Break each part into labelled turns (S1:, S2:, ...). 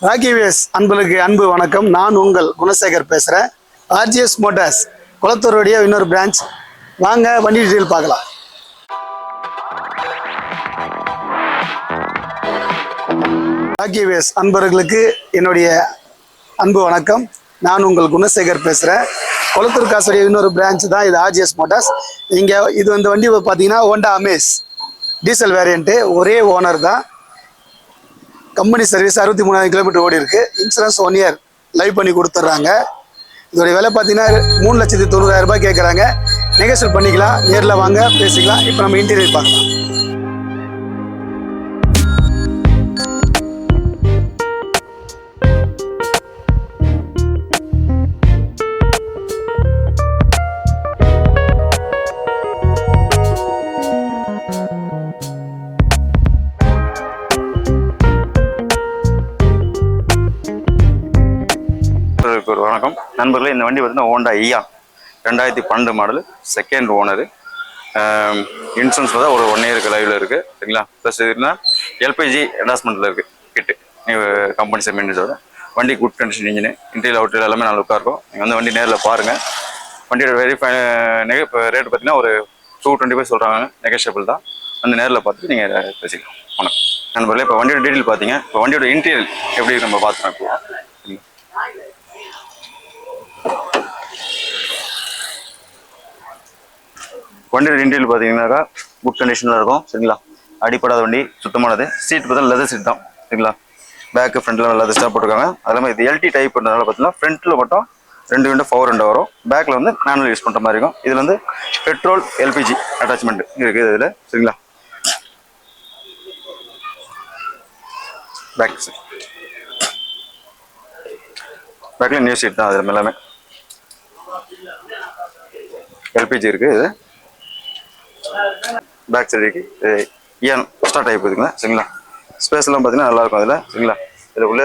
S1: ராகிவேஸ் அன்புகளுக்கு அன்பு வணக்கம். நான் உங்கள் குணசேகர் பேசுகிறேன். ஆர்ஜிஎஸ் மோட்டார்ஸ் குளத்தூருடைய இன்னொரு பிரான்ச். வாங்க வண்டி டீட்டெயில் பார்க்கலாம். ராகிவேஸ் அன்பர்களுக்கு என்னுடைய அன்பு வணக்கம். நான் உங்கள் குணசேகர் பேசுகிறேன். குளத்தூர் காசுடைய இன்னொரு பிரான்ச் தான் இது ஆர்ஜிஎஸ் மோட்டார்ஸ். இங்கே இது வந்து வண்டி பார்த்தீங்கன்னா ஹோண்டா அமேஸ் டீசல் வேரியண்ட்டு. ஒரே ஓனர் தான். கம்பெனி சர்வீஸ் 63,000 கிலோமீட்டர் ஓடி இருக்கு. இன்சூரன்ஸ் 1 இயர் லைவ் பண்ணி கொடுத்துட்றாங்க. இதோடைய விலை பார்த்தீங்கன்னா 3,90,000 ரூபாய் கேட்குறாங்க. நெகோசியேட் பண்ணிக்கலாம். நேரில் வாங்க பேசிக்கலாம். இப்போ நம்ம இன்டீரியர் பார்க்கலாம்.
S2: ஒரு வணக்கம் நண்பர்களே. இந்த வண்டி பார்த்தீங்கன்னா Honda Eon 2012 model, second owner. Insurance பார்த்தா ஒரு 1 இயருக்கு லைவில் இருக்குது, சரிங்களா. ப்ளஸ் இதுனா எல்பிஜி என்டாஸ்மெண்ட்டில் இருக்குது கிட்டு. கம்பெனி செமெண்டோட வண்டி good condition. Engine interior outer எல்லாமே நல்லா லுக்காக இருக்கும். நீங்கள் வந்து வண்டி நேரில் பாருங்கள். வண்டியோட இப்போ ரேட் பார்த்தீங்கன்னா ஒரு 225 சொல்கிறாங்க. நெகோஷியபிள் தான். வந்து நேரில் பார்த்துட்டு நீங்கள் பேசிக்கலாம். வணக்கம் நண்பர்களே. இப்போ வண்டியோட டீட்டெயில் பார்த்தீங்க. இப்போ வண்டியோட இன்டீரியர் எப்படி நம்ம பார்த்துக்கலாம். இப்போ வண்டியோட இன்டீரியல் பார்த்தீங்கன்னாக்கா குட் கண்டிஷனில் இருக்கும், சரிங்களா. அடிப்படாத வண்டி, சுத்தமானது. சீட் பார்த்தா லெதர் சீட் தான், சரிங்களா. பேக்கு ஃப்ரண்ட்டில் லெதர் ஸ்டாப் போட்டிருக்காங்க. அது இல்லாமல் இது எல்டி டைப்ன்றதுனால பார்த்தீங்கன்னா ஃப்ரண்ட்டில் மட்டும் 2 விண்டோ பவர் விண்டோ வரும். பேக்கில் வந்து மேனுவல் யூஸ் பண்ணுற மாதிரி இருக்கும். இதில் வந்து பெட்ரோல் எல்பிஜி அட்டாச்மெண்ட் இருக்குது இதில், சரிங்களா. பேக்கில் நியூ சீட் தான். அதில் எல்லாமே எல்பிஜி இருக்குது. இது பேக் சைடுக்கு இயான் எக்ஸ்ட்ரா டைப் இருக்குங்க, சரிங்களா. ஸ்பேஸ்லாம் பார்த்தீங்கன்னா நல்லாயிருக்கும் அதில், சரிங்களா. இதில் உள்ள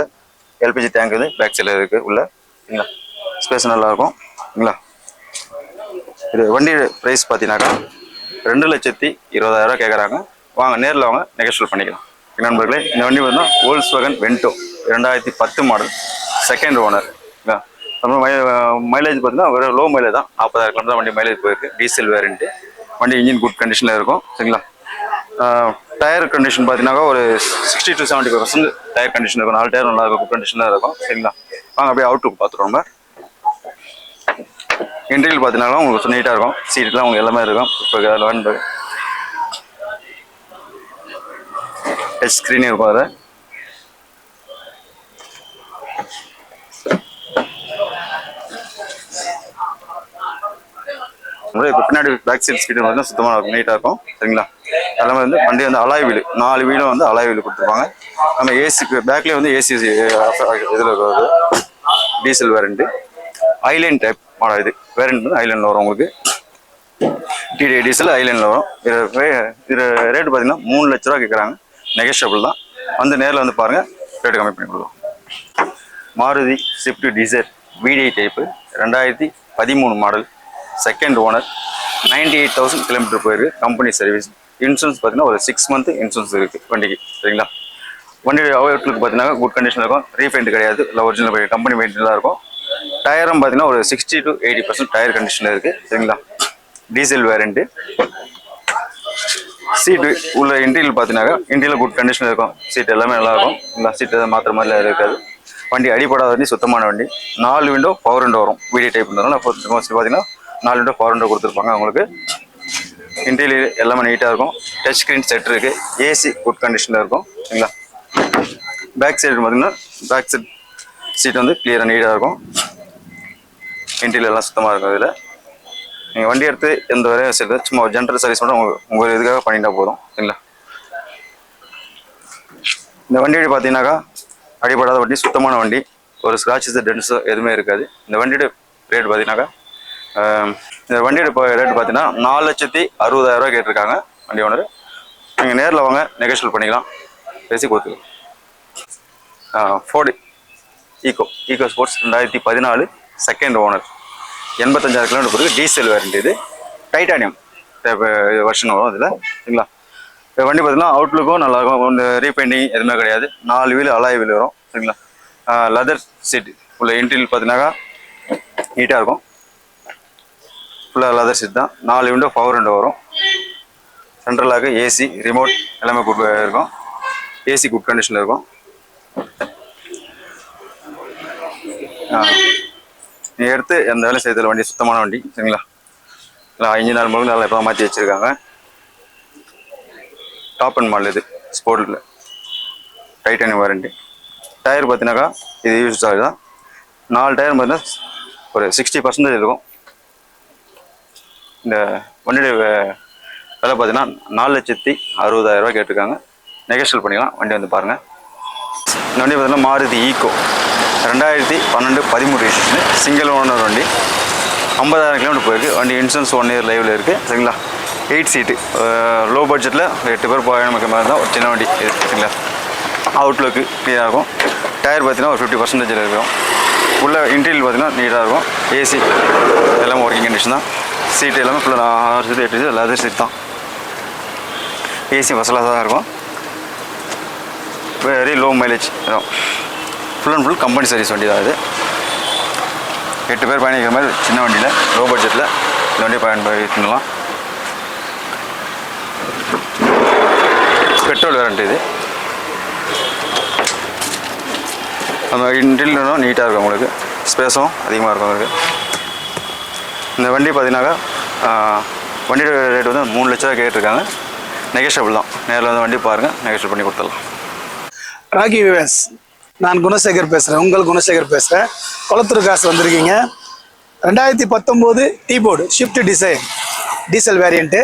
S2: எல்பிஜி டேங்க் இது பேக் சைடில் இருக்குது உள்ள, சரிங்களா. ஸ்பேஸ் நல்லாயிருக்கும், சரிங்களா. இது வண்டி ப்ரைஸ் பார்த்தீங்கன்னாக்கா 2,20,000 கேட்குறாங்க. வாங்க நேரில் வாங்க, நெகோஷியேட் பண்ணிக்கலாம். நண்பர்களே, இந்த வண்டி பார்த்தீங்கன்னா Volkswagen Vento 2010 model, second owner. Mileage பார்த்தீங்கன்னா ஒரு லோ மைலேஜ் தான். 40,000 கிலோமீட்டர் வண்டி மைலேஜ் போயிருக்கு. Diesel variant. வண்டி இன்ஜின் குட் கண்டிஷனில் இருக்கும், சரிங்களா. டயர் கண்டிஷன் பார்த்தீங்கன்னா ஒரு 60 to 70% டயர் கண்டிஷன் இருக்கும். 4 டயர் நல்லா இருக்கும், குட் கண்டிஷனில் இருக்கும், சரிங்களா. வாங்க அப்படியே அவுட்லுக் பார்த்துருவோம். நம்ம இன்டீரியல் பார்த்தீங்கன்னா உங்களுக்கு நீட்டாக இருக்கும். சீட்லாம் உங்களுக்கு எல்லாமே இருக்கும். இப்போ டச் ஸ்க்ரீனே இருக்கும் அதில். இப்போ பின்னாடி பேக் சீட் ஸ்பீடு வந்து சுத்தமாக இருக்கும், நீட்டாக இருக்கும், சரிங்களா. எல்லாமே வந்து வண்டி வந்து அலாய் வீலு, 4 வீலும் வந்து அலாய் வீலு கொடுத்துருப்பாங்க. நம்ம ஏசிக்கு பேக்லேயே வந்து ஏசி இதில் இருக்கிறது. டீசல் வேரண்ட்டு ஐலைன் டைப் மாடல். இது வேரண்ட் வந்து ஐலைனில் வரும் உங்களுக்கு. டிடி டீசல் ஐலைனில் வரும். இது ரேட்டு பார்த்தீங்கன்னா 3,00,000 கேட்குறாங்க. நெகோஷியபிள் தான். வந்து நேரில் வந்து பாருங்கள், ரேட்டு கம்மி பண்ணி கொடுக்கும். Maruti Swift Dzire VDI type 2013 model, second owner. 98,000 kilometre போயிருக்கு. Company service. இன்சூரன்ஸ் பார்த்தீங்கன்னா ஒரு 6 மந்த் இன்சூரன்ஸ் இருக்குது வண்டிக்கு, சரிங்களா. வண்டியோட அவுட்லுக்கு பார்த்தீங்கன்னா குட் கண்டிஷனில் இருக்கும். ரீபெயிண்ட் கிடையாது, இல்லை ஒரிஜினல் கம்பெனி மெயின்டெயினாக இருக்கும். டயரும் பார்த்தீங்கன்னா ஒரு 60 to 80% டயர் கண்டிஷனில் இருக்குது, சரிங்களா. டீசல் வேரண்ட்டு. சீட்டு உள்ள இன்டீரியல் பார்த்தீங்கன்னா இன்டீரியல் குட் கண்டிஷனில் இருக்கும். சீட் எல்லாமே நல்லாயிருக்கும், இல்லை சீட் எதாவது மாத்திர மாதிரிலாம் இருக்காது. வண்டி அடிப்படாத வண்டி, சுத்தமான வண்டி. 4 விண்டோ பவர் விண்டோ வரும். வீடியோ டைப் இருந்ததுனால பார்த்தீங்கன்னா 4 விண்டோ பவர் விண்டோ கொடுத்துருப்பாங்க உங்களுக்கு. இன்டீரியர் எல்லாமே நீட்டாக இருக்கும். டச் ஸ்க்ரீன் செட் இருக்குது. ஏசி குட் கண்டிஷனில் இருக்கும், சரிங்களா. பேக் சைடு பார்த்தீங்கன்னா பேக் சைட் சீட் வந்து கிளியராக நீட்டாக இருக்கும். இன்டீரியர் எல்லாம் சுத்தமாக இருக்கும். இதில் நீங்கள் வண்டி எடுத்து எந்த வரையும் சரி, சும்மா ஜென்ரல் சர்வீஸ் மட்டும் உங்கள் இதுக்காக பண்ணிட்டா போதும், சரிங்களா. இந்த வண்டி பார்த்தீங்கன்னாக்கா அடிப்படாத வண்டி, சுத்தமான வண்டி. ஒரு ஸ்க்ராச்சஸ் டென்ஸோ எதுவுமே இருக்காது. இந்த வண்டியோட ரேட் பார்த்தீங்கன்னாக்கா இந்த வண்டியோட ரேட் பார்த்தீங்கன்னா 4,60,000 கேட்டிருக்காங்க வண்டி ஓனர். நீங்கள் நேரில் வாங்க, நெகோஷியேட் பண்ணிக்கலாம், பேசி கொடுத்துக்கலாம். Ford Eco Sports 2014 second owner, 85,000 kilometre போயிருக்கு. Diesel variant. இது டைட்டானியம் வருஷன் வரும் இதில், சரிங்களா. வண்டி பார்த்தீங்கன்னா அவுட்லுக்கும் நல்லாயிருக்கும். ரீபெயிண்டிங் எதுவுமே கிடையாது. 4 வீல் அலாய் வீல் வரும், சரிங்களா. லெதர் சீட் உள்ள இன்டீரியல் பார்த்தீங்கன்னாக்கா நீட்டாக இருக்கும். ஃபுல்லாக லெதர் சீட் தான். 4 விண்டோ பவர் விண்டோ வரும். சென்ட்ரலாக ஏசி ரிமோட் எல்லாமே குட் இருக்கும். ஏசி குட் கண்டிஷனில் இருக்கும். நீ எடுத்து எந்த வேலையும் செய்யறதில்ல. வண்டி சுத்தமான வண்டி சரிங்களா. இல்லை இன்ஜின் ஆயில் மூலம் நல்லா இப்போ மாற்றி வச்சுருக்காங்க. டாப் அண்ட் மாடல் இது ஸ்போர்ட்டில் டைட்டானியம் வாரண்டி. டயர் பார்த்தீங்கன்னாக்கா இது யூஸ் ஆகுது தான். 4 டயர் பார்த்தீங்கன்னா ஒரு 60% இருக்கும். இந்த வண்டியோட விலை பார்த்தீங்கன்னா 4,60,000 கேட்டிருக்காங்க. நெகோஷியல் பண்ணிக்கலாம். வண்டி வந்து பாருங்கள். இந்த வண்டி பார்த்தீங்கன்னா Maruti Eeco 2012-13 registration single owner வண்டி. 50,000 கிலோமீட்டர் போயிருக்கு. வண்டி இன்சூரன்ஸ் 1 இயர் லைவில் இருக்குது சரிங்களா. 8 சீட்டு லோ பட்ஜெட்டில் 8 பேர் போய் நமக்கு மாதிரி தான் ஒரு சின்ன வண்டி இது சரிங்களா. அவுட்லுக்கு க்ளியராக இருக்கும். டயர் பார்த்தீங்கன்னா ஒரு 50% இருக்கும். உள்ள இன்டீரியல் பார்த்தீங்கன்னா நீட்டாக இருக்கும். ஏசி எல்லாமே ஒர்க்கிங் கண்டிஷன் தான். சீட்டு எல்லாமே ஃபுல்லாக 6 சீட்டு 8 சீட்டு லெதர் சீட் தான். ஏசி வசலாக தான் இருக்கும். வெரி லோ மைலேஜ் வரும். Full and full company service வண்டி தான் இது. 8 பேர் பயணிக்கிற மாதிரி சின்ன வண்டியில் லோ பட்ஜெட்டில் இந்த வண்டியை பயன்படுத்தலாம். பெட்ரோல் வேரண்ட் இது. அந்த இன்டீரியரும் நீட்டாக இருக்கும். உங்களுக்கு ஸ்பேஸும் அதிகமாக இருக்கும் உங்களுக்கு. இந்த வண்டி பார்த்தீங்கன்னாக்கா வண்டியோட ரேட் வந்து 3 லட்ச ரூபா கேட்டிருக்காங்க. நெகோஷியபிள் தான். நேரில் வந்து வண்டி பாருங்கள், நெகோஷியபிள் பண்ணி கொடுத்துடலாம்.
S1: ராக்கி விவேஸ், நான் குணசேகர் பேசுகிறேன். உங்கள் குணசேகர் பேசுகிறேன். கொளத்தூர் காசு வந்திருக்கீங்க. 2019 டீபோர்டு ஷிஃப்ட் டிசைன் டீசல் வேரியண்ட்டு.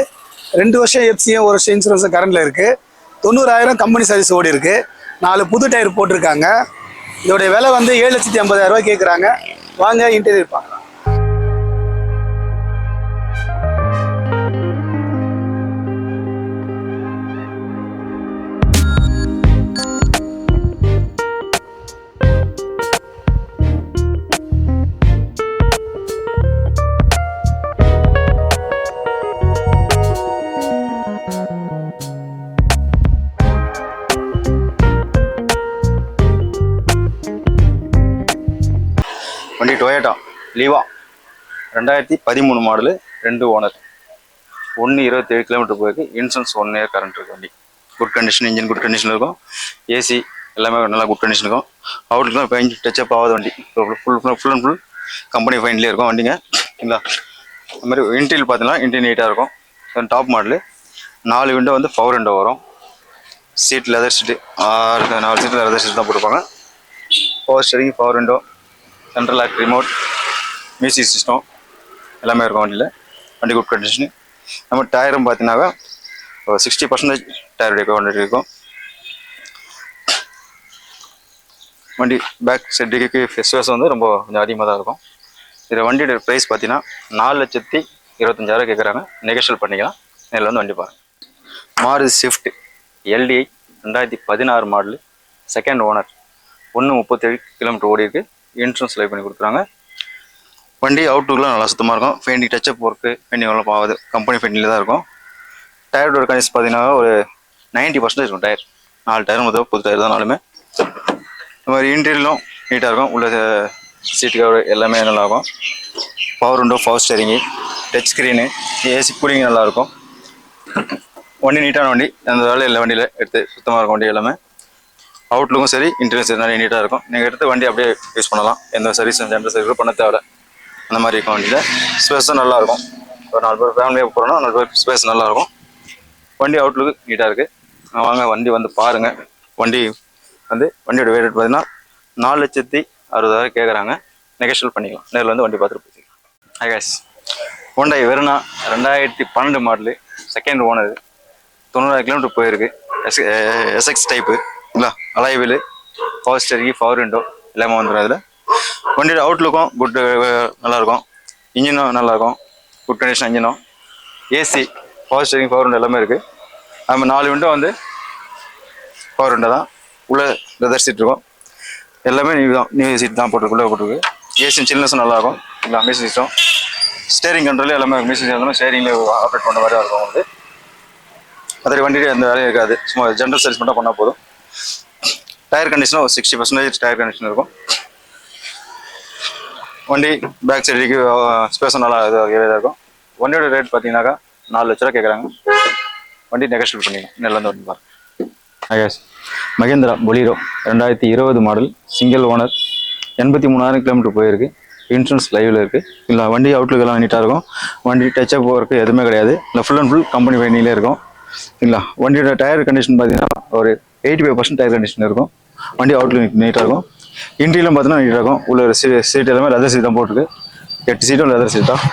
S1: 2 வருஷம் எஃப்சியும் 1 வருஷம் இன்சூரன்ஸும் கரண்டில் இருக்குது. 90,000 கம்பெனி சர்வீஸ் ஓடி இருக்குது. 4 புது டயர் போட்டிருக்காங்க. இதோடைய விலை வந்து 7,80,000 கேட்குறாங்க. வாங்க இன்டீரியர் பார்க்கலாம்.
S2: வண்டி டொயோட்டா லீவா 2013 மாடலு, 2 ஓனர், 127 கிலோமீட்டர் போயிருக்கு. இன்சூரன்ஸ் 1 இயர் கரண்ட் இருக்குது. வண்டி good condition, engine good condition இருக்கும். ஏசி எல்லாமே நல்லா குட் கண்டிஷன் இருக்கும். அவுட்லுக்கும் பெயிண்ட் டச்சப் ஆகாத வண்டி. ஃபுல் அண்ட் ஃபுல் கம்பெனி ஃபைன்லேயே இருக்கும் வண்டிங்க சரிங்களா. அது மாதிரி இன்டீரியல் பார்த்தீங்கன்னா இன்டீரியல் நீட்டாக இருக்கும். Top model. 4 விண்டோ வந்து பவர் விண்டோ வரும். Seat leather seat 4 seat leather seat தான் போட்டுருப்பாங்க. Power steering, power window, central lock, remote, music system எல்லாமே இருக்கும் வண்டியில். வண்டி குட் கண்டிஷனு. நம்ம டயரும் பார்த்தீங்கன்னாக்கா 60% டயர் வண்டி இருக்கும். வண்டி பேக் சைடுக்கு ஃபெஸ்டிவல்ஸ் வந்து ரொம்ப கொஞ்சம் அதிகமாக தான் இருக்கும். இதில் வண்டியோட ப்ரைஸ் பார்த்தீங்கன்னா 4,25,000 கேட்குறாங்க. நெகோஷியல் பண்ணிக்கலாம். நேரில் வந்து வண்டி பாருங்கள். Maruti Swift LTI 2016 model, second owner, 137 kilometre ஓடி இருக்குது. இன்சூரன்ஸ் லைவ் பண்ணி கொடுக்குறாங்க. வண்டி அவுட்லுக்லாம் நல்லா சுத்தமாக இருக்கும். பெயிண்டிங் டச்சப் ஒர்க்கு பெயிண்டிங் எல்லாம் பாவது கம்பெனி பெயிண்டிங்கில் தான் இருக்கும். டயர் டோர் கண்டிஷன் பார்த்தீங்கன்னா ஒரு 90% இருக்கும். டயர் 4 டயரும் முதல் புது டயர் தான். நாலுமே இந்த மாதிரி இன்டீரியலும் நீட்டாக இருக்கும். உள்ள சீட்டு கவர் எல்லாமே நல்லாயிருக்கும். Power window, power steering, touch screen, AC cooling நல்லாயிருக்கும். வண்டி நீட்டான வண்டி. அந்த வேலை இல்லை வண்டியில் எடுத்து சுத்தமாக இருக்கும். வண்டி எல்லாமே அவுட்லுக்கும் சரி இன்டீரியர் சரி நிறைய நீட்டாக இருக்கும். நீங்கள் எடுத்து வண்டி அப்படியே யூஸ் பண்ணலாம். எந்த சர்வீஸ் ஜென்ரல் சர்வீஸும் பண்ண தேவை. அந்த மாதிரி இருக்கும் வண்டியில். ஸ்பேஸும் நல்லாயிருக்கும். ஒரு 4 பேர் ஃபேமிலியாக போகிறோன்னா 4 பேர் ஸ்பேஸ் நல்லாயிருக்கும். வண்டி அவுட்லுக்கு நீட்டாக இருக்குது. வாங்க வண்டி வந்து பாருங்கள். வண்டி வந்து வண்டியோட ரேட் பார்த்தீங்கன்னா 4,60,000 கேட்குறாங்க. நெகோஷியல் பண்ணிக்கலாம். நேரில் வந்து வண்டி பார்த்துட்டு போய்க்கலாம். Hi guys, Honda Verna 2012 model, second owner, 90,000 kilometre போயிருக்கு. எஸ்எக்ஸ் டைப்பு இல்லை, alloy wheel, power steering, power window எல்லாமே வந்துடும். அதில் வண்டியோட அவுட்லுக்கும் குட் நல்லாயிருக்கும். இன்ஜினும் நல்லாயிருக்கும். குட் கண்டிஷன் இன்ஜினும். AC, power steering, power window எல்லாமே இருக்குது. நம்ம 4 விண்டோ வந்து பவர் விண்டோ தான். உள்ள லெதர் சீட் இருக்கும். எல்லாமே நியூ சீட் தான் போட்டிருக்கு. ஏசி சில்னஸும் நல்லாயிருக்கும். இல்லை மியூசிக் சிஸ்டம், ஸ்டேரிங் கண்ட்ரோல் எல்லாமே மியூசிக் சிஸ்டம் ஸ்டேரிங்கில் ஆப்ரேட் பண்ணுற மாதிரி இருக்கும். வந்து அதே வண்டியிலே அந்த வேலையும் இருக்காது. சும்மா ஜென்ரல் சர்வீஸ் மட்டும் பண்ணால் போதும். டயர் கண்டிஷன் ஒரு 60% டயர் கண்டிஷன் இருக்கும். வண்டி பேக் சைடுக்கு ஸ்பேஸும் நல்லா இதாக இருக்கும். வண்டியோட ரேட் பார்த்தீங்கன்னாக்கா 4 லட்ச ரூபா கேட்குறாங்க. வண்டி நெகோஷியேட் பண்ணிக்கலாம். நெல்லேருந்து வண்டி பாருங்க. Mahindra Bolero 2020 model, single owner, 83,000 kilometre போயிருக்கு. இன்சூரன்ஸ் லைவில் இருக்குது. இல்லை வண்டி அவுட்லுக் எல்லாம் நீட்டாக இருக்கும். வண்டி டச்சப் போகிறதுக்கு எதுவுமே கிடையாது. இல்லை ஃபுல் அண்ட் ஃபுல் கம்பெனி வண்டியிலே இருக்கும். இல்லை வண்டியோட டயர் கண்டிஷன் பார்த்தீங்கன்னா ஒரு 85% டயர் கண்டிஷன் இருக்கும். வண்டி அவுட்லுக் நீட்டாக இருக்கும். இன்டீரியலும் பார்த்தீங்கன்னா நீட்டாக இருக்கும். உள்ள ஒரு சீட் எல்லாமே லெதர் சீட் தான் போட்டிருக்கு. 8 சீட்டும் லெதர் சீட் தான்.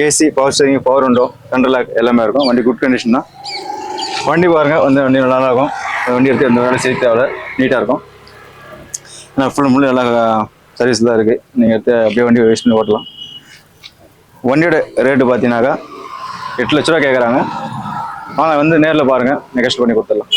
S2: AC, power steering, power window, central lock எல்லாமே இருக்கும். வண்டி குட் கண்டிஷன் தான். வண்டி பாருங்கள், வந்து வண்டி நல்லா இருக்கும். வண்டி எடுத்து எந்த வேலை செய்ய தேவை, நீட்டாக இருக்கும். ஃபுல் அண்ட் ஃபுல் நல்லா சர்வீஸ் தான் இருக்குது. நீங்கள் எடுத்து அப்படியே வண்டி வேஸ்ட் பண்ணி ஓட்டலாம். வண்டியோட ரேட்டு பார்த்தீங்கன்னாக்கா 8 லட்ச ரூபா கேட்குறாங்க. ஆனால் வந்து நேரில் பாருங்கள், நெகோஷியேட் பண்ணி கொடுத்துடலாம்.